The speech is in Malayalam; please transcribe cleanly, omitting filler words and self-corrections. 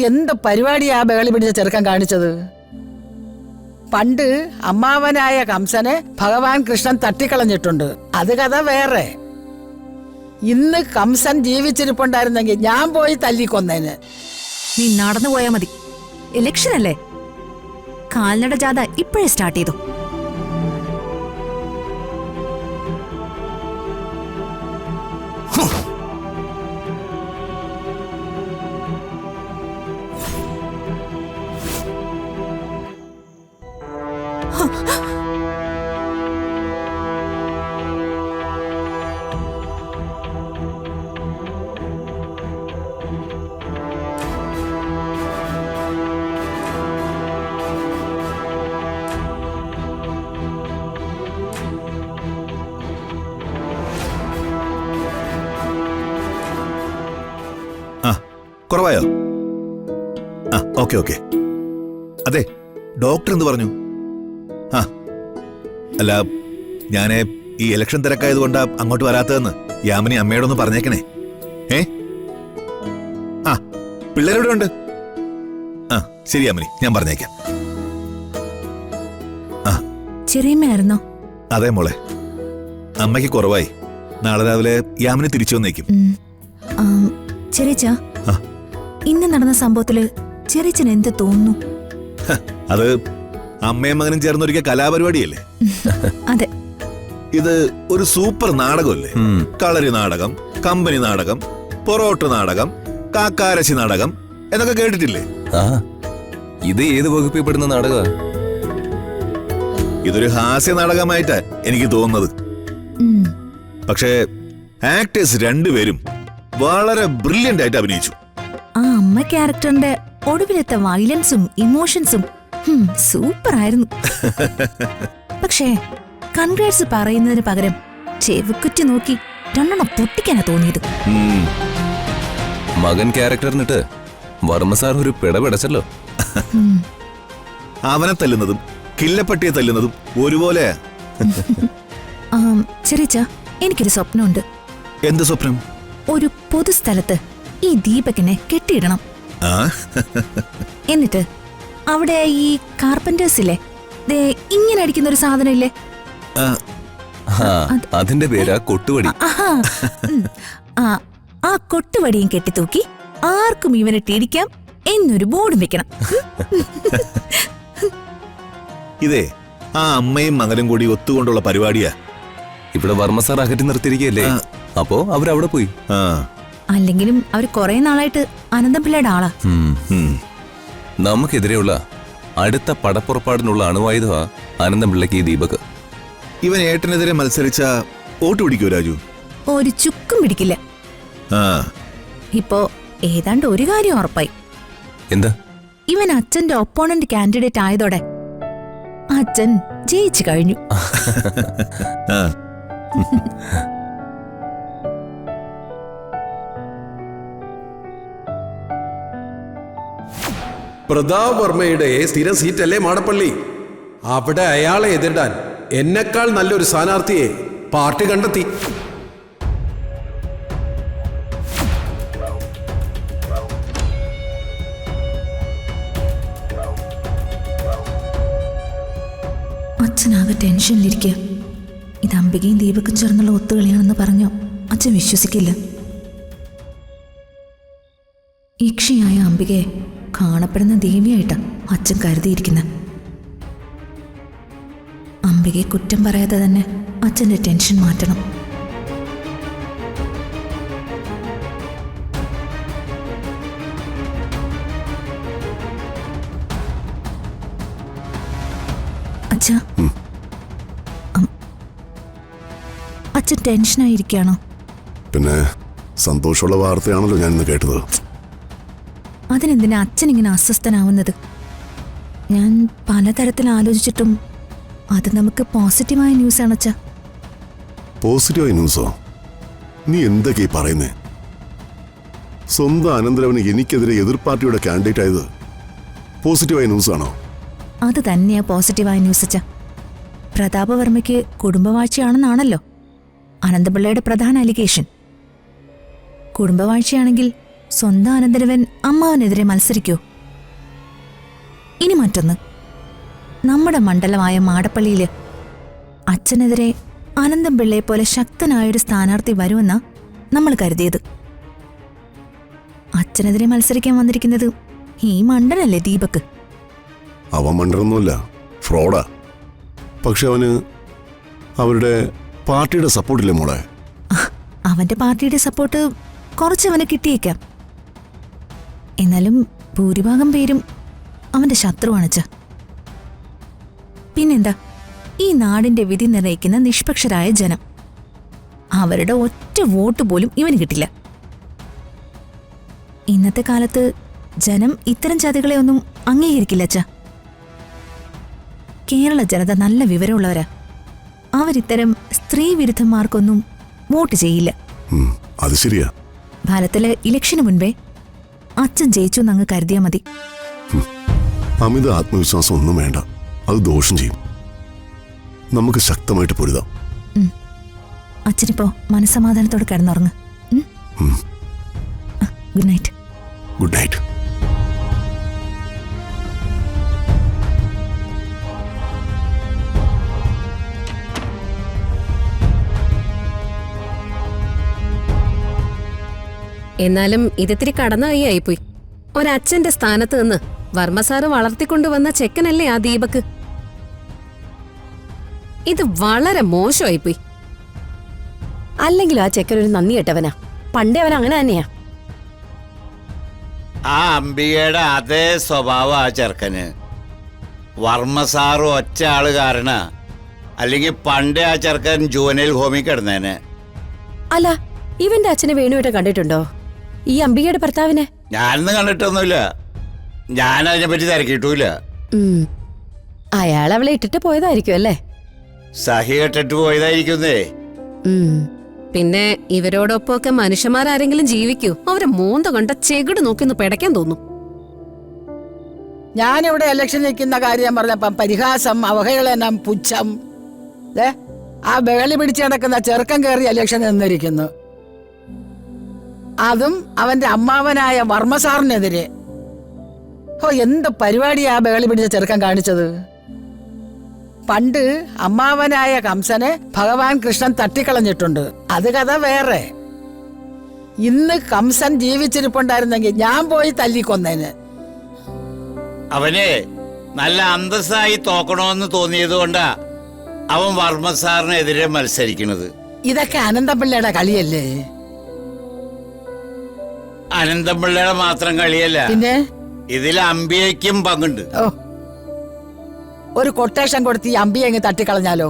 എന്ത് പരിപാടിയാ ബഹളി പിടിച്ച ചെറുക്കൻ കാണിച്ചത്? പണ്ട് അമ്മാവനായ കംസനെ ഭഗവാൻ കൃഷ്ണൻ തട്ടിക്കളഞ്ഞിട്ടുണ്ട്. അത് കഥ വേറെ. ഇന്ന് കംസൻ ജീവിച്ചിരിപ്പുണ്ടായിരുന്നെങ്കിൽ ഞാൻ പോയി തല്ലിക്കൊന്നേന്. നീ നടന്നു പോയാ മതി. ഇലക്ഷൻ അല്ലേ? കാൽനട ജാഥ ഇപ്പോഴേ സ്റ്റാർട്ട് ചെയ്തു. കുറവായോ? ആ, ഓക്കെ ഓക്കെ. അതെ, ഡോക്ടർ എന്ത് പറഞ്ഞു? ആ അല്ല, ഞാന് ഈ ഇലക്ഷൻ തിരക്കായതുകൊണ്ടാ അങ്ങോട്ട് വരാത്തതെന്ന് യാമിനി അമ്മയോടൊന്ന് പറഞ്ഞേക്കണേ. ആ, പിള്ളേരെവിടെ ഉണ്ട്? ആ ശരി യാമിനി, ഞാൻ പറഞ്ഞേക്കാം. ആ ചെറിയമ്മയായിരുന്നോ? അതെ മോളെ, അമ്മയ്ക്ക് കുറവായി. നാളെ രാവിലെ യാമിനി തിരിച്ചു വന്നേക്കും. ചെറിയച്ച, ഇന്ന് നടന്ന സംഭവത്തില് ചെറിയച്ചന് എന്ത് തോന്നുന്നു? അത് അമ്മയും മകനും ചേർന്നൊരിക്കൽ കലാപരിപാടിയല്ലേ? അതെ. ഇത് ഒരു സൂപ്പർ നാടകമല്ലേ? കളരി നാടകം, കമ്പനി നാടകം, പൊറോട്ട് നാടകം, കാക്കാരശി നാടകം എന്നൊക്കെ കേട്ടിട്ടില്ലേ? ഇത് ഏത് വകുപ്പിൽ പെടുന്ന നാടക? ഇതൊരു ഹാസ്യ നാടകമായിട്ടാ എനിക്ക് തോന്നുന്നത്. പക്ഷേ ആക്ടേഴ്സ് രണ്ടുപേരും വളരെ ബ്രില്യന്റ് ആയിട്ട് അഭിനയിച്ചു. ആ അമ്മ ക്യാരക്ടറിന്റെ ഒടുവിലത്തെ വയലൻസും ഇമോഷൻസും സൂപ്പർ ആയിരുന്നു. പക്ഷേ കൺഗ്രാറ്റ്സ് പറയുന്നതിന് പകരം ചെവിക്കുറ്റി നോക്കി രണ്ടെണ്ണം പൊട്ടിക്കാനാ തോന്നിയത്. മകൻ ക്യാരക്ടറിനിട്ട് വർമ്മ സാർ ഒരു പിടപെടച്ചല്ലോ. അവനെ തല്ലുന്നതും കില്ലപ്പട്ടിയെ തല്ലുന്നതും ഒരുപോലെ. ചെറിയച്ച, എനിക്കൊരു സ്വപ്നമുണ്ട്. എന്ത് സ്വപ്നം? ഒരു പൊതുസ്ഥലത്ത് ഈ ദീപകിനെ കെട്ടിയിടണം. എന്നിട്ട് അവിടെ ഈ കാർപ്പന്റേഴ്സില്ലേ, ഇങ്ങനെ അടിക്കുന്ന ഒരു സാധനം ഇല്ലേ, അതിന്റെ പേരാ കൊട്ടുവടി. ആ കൊട്ടുവടിയും കെട്ടിത്തൂക്കി ആർക്കും ഇവനെ ഇടിക്കാം എന്നൊരു ബോർഡും വെക്കണം. ഇതേ ആ അമ്മയും മകനും കൂടി ഒത്തുകൊണ്ടുള്ള പരിപാടിയാ. ഇവിടെ വർമ്മ സാർ അകറ്റി നിർത്തിയിരിക്കുകയല്ലേ, അപ്പോ അവരവിടെ പോയി. അല്ലെങ്കിലും അവർ കുറെ നാളായിട്ട് അനന്തപിള്ളയുടെ ആളാ. നമുക്കെതിരെയുള്ള അടുത്ത പടപ്പുറപ്പാടിനുള്ള അണുവായുധമാ അനന്തപിള്ളക്ക് ഈ ദീപക്. ഇവൻ ഏട്ടനെതിരെ മത്സരിച്ച വോട്ട് പിടിക്കൂ രാജു? ഒരു ചുക്കും പിടിക്കില്ല. ഇപ്പോ ഏതാണ്ട് ഒരു കാര്യം ഉറപ്പായി. എന്താ? ഇവൻ അച്ഛന്റെ ഒപ്പോണന്റ് കാൻഡിഡേറ്റ് ആയതോടെ അച്ഛൻ ജയിച്ചു കഴിഞ്ഞു. പ്രതാപ് വർമ്മയുടെ സ്ഥിരം സീറ്റല്ലേ മാടപ്പള്ളി? അവിടെ അയാളെ എതിരിടാൻ എന്നെക്കാൾ നല്ലൊരു സ്ഥാനാർത്ഥിയെ പാർട്ടി കണ്ടെത്തി. അച്ഛനാകെ ടെൻഷനിലിരിക്കുക. ഇത് അംബികയും ദീപക്കും ചേർന്നുള്ള ഒത്തുകളിയാണെന്ന് പറഞ്ഞോ അച്ഛൻ വിശ്വസിക്കില്ല. യക്ഷിയായ അംബികയെ കാണപ്പെടുന്ന ദേവിയായിട്ടാ അച്ഛൻ കരുതിയിരിക്കുന്നത്. അംബികയെ കുറ്റം പറയാതെ തന്നെ അച്ഛൻ്റെ ടെൻഷൻ മാറ്റണം. അച്ഛാ, അച്ഛൻ ടെൻഷനായിരിക്കാണോ? പിന്നെ സന്തോഷമുള്ള വാർത്തയാണല്ലോ ഞാൻ ഇന്ന് കേട്ടത്. അതിനെന്തിനാ അച്ഛൻ ഇങ്ങനെ അസ്വസ്ഥനാവുന്നത്? ഞാൻ പലതരത്തിൽ ആലോചിച്ചിട്ടും അത് നമുക്ക് പോസിറ്റീവായ ന്യൂസാണ് അച്ഛാ. പോസിറ്റീവായ ന്യൂസോ? നീ എന്തൊക്കെയാ പറയുന്നേ? സ്വന്തം അനന്തരവന് എനിക്കെതിരെ എതിർ പാർട്ടിയുടെ കാൻഡിഡേറ്റ് ആയത് പോസിറ്റീവായ ന്യൂസാണോ? അത് തന്നെയാ പോസിറ്റീവായ ന്യൂസ് അച്ഛാ. പ്രതാപവർമ്മയ്ക്ക് കുടുംബവാഴ്ചയാണെന്നാണല്ലോ അനന്തപിള്ളയുടെ പ്രധാന അലിഗേഷൻ. കുടുംബവാഴ്ചയാണെങ്കിൽ സ്വന്തം അനന്തരവൻ അമ്മാവനെതിരെ മത്സരിക്കോ? ഇനി മറ്റൊന്ന്, നമ്മുടെ മണ്ഡലമായ മാടപ്പള്ളിയില് അച്ഛനെതിരെ അനന്തം പിള്ളയെ പോലെ ശക്തനായൊരു സ്ഥാനാർത്ഥി വരുമെന്നാ നമ്മൾ കരുതിയത്. അച്ഛനെതിരെ മത്സരിക്കാൻ വന്നിരിക്കുന്നത് ഈ മണ്ടനല്ലേ ദീപക്? അവൻ മണ്ടൊന്നുമല്ല, ഫ്രോഡാ. പക്ഷെ അവന് അവരുടെ പാർട്ടിയുടെ സപ്പോർട്ടില്ലേ മോളെ? അവന്റെ പാർട്ടിയുടെ സപ്പോർട്ട് കുറച്ചവന് കിട്ടിയേക്കാം. എന്നാലും ഭൂരിഭാഗം പേരും അവന്റെ ശത്രുവാണച്ച. പിന്നെന്താ, ഈ നാടിന്റെ വിധി നിർണയിക്കുന്ന നിഷ്പക്ഷരായ ജനം, അവരുടെ ഒറ്റ വോട്ട് പോലും ഇവന് കിട്ടില്ല. ഇന്നത്തെ കാലത്ത് ജനം ഇത്തരം ചതികളെ ഒന്നും അംഗീകരിക്കില്ല അച്ഛ. കേരള ജനത നല്ല വിവരമുള്ളവരാ. അവരിത്തരം സ്ത്രീ വിരുദ്ധന്മാർക്കൊന്നും വോട്ട് ചെയ്യില്ല. അത് ശരിയാ. ഫലത്തില് ഇലക്ഷന് മുൻപേ അച്ഛൻ ജയിച്ചു എന്നങ്ങ് കരുതിയാ മതി. അമിത ആത്മവിശ്വാസം ഒന്നും വേണ്ട, അത് ദോഷം ചെയ്യും. നമുക്ക് ശക്തമായിട്ട് പൊരുതാം. അച്ഛനിപ്പോ മനസ്സമാധാനത്തോടെ കിടന്നുറങ്ങ്. Good night. Good night. എന്നാലും ഇതിത്തിരി കടന്ന കൈയായിപ്പോയി. ഒരച്ഛന്റെ സ്ഥാനത്ത് നിന്ന് വർമ്മസാറ് വളർത്തിക്കൊണ്ടുവന്ന ചെക്കനല്ലേ ആ ദീപക്. ഇത് വളരെ മോശമായിപ്പോയി. അല്ലെങ്കിലും ആ ചെക്കൻ ഒരു നന്ദി കെട്ടവനാ. പണ്ടേ അവൻ അങ്ങനെ തന്നെയാ. ആ അംബികയുടെ അതേ സ്വഭാവം ആ ചെറുക്കന്. വർമ്മ സാറ് ഒറ്റ ആള് കാരണ, അല്ലെങ്കിൽ പണ്ടേ ആ ചെറുക്കൻ ജുവനൈൽ ഹോമിൽ കിടന്നേനെ. അല്ല, ഇവന്റെ അച്ഛനെ വേണുവിട്ട് കണ്ടിട്ടുണ്ടോ? ഈ അംബികയുടെ ഭർത്താവിനെ ഞാനൊന്നും കണ്ടിട്ടൊന്നുമില്ല. ഞാൻ അതിനെപ്പറ്റി തിരക്കിയിട്ടില്ല. അയാൾ അവളെ ഇട്ടിട്ട് പോയതായിരിക്കും അല്ലേ? സഹി കെട്ടിട്ട് പോയതായിരിക്കുന്നേ. പിന്നെ ഇവരോടൊപ്പമൊക്കെ മനുഷ്യന്മാരാരെങ്കിലും ജീവിക്കൂ? അവരെ മോന്ത കണ്ട ചെകിട് നോക്കിന്ന് പിടയ്ക്കാൻ തോന്നും. ഞാനിവിടെ ഇലക്ഷൻ നിൽക്കുന്ന കാര്യം പറഞ്ഞപ്പം പരിഹാസം, അവഹേളനം, പുച്ഛം. ആ ബഹളി പിടിച്ചു കിടക്കുന്ന ചെറുക്കം കയറി ഇലക്ഷൻ നിന്നിരിക്കുന്നു. അതും അവന്റെ അമ്മാവനായ വർമ്മസാറിനെതിരെ. എന്ത് പരിപാടിയാ ബഹളി പിടിച്ച ചെറുക്കം കാണിച്ചത്? പണ്ട് അമ്മാവനായ കംസനെ ഭഗവാൻ കൃഷ്ണൻ തട്ടിക്കളഞ്ഞിട്ടുണ്ട്. അത് കഥ വേറെ. ഇന്ന് കംസൻ ജീവിച്ചിരിപ്പുണ്ടായിരുന്നെങ്കിൽ ഞാൻ പോയി തല്ലിക്കൊന്നേന്. അവനെ നല്ല അന്തസ്സായി തോക്കണമെന്ന് തോന്നിയത് കൊണ്ടാ അവൻ വർമ്മ സാറിനെതിരെ മത്സരിക്കുന്നത്. ഇതൊക്കെ അനന്തപിള്ളയുടെ കളിയല്ലേ? അനന്തപിള്ളയുടെ മാത്രം കളിയല്ല, പിന്നെ ഇതിൽ അമ്പിയയ്ക്കും പങ്കുണ്ട്. ഒരു കൊട്ടേഷൻ കൊടുത്ത് ഈ അമ്പിയെ അങ്ങ് തട്ടിക്കളഞ്ഞാലോ?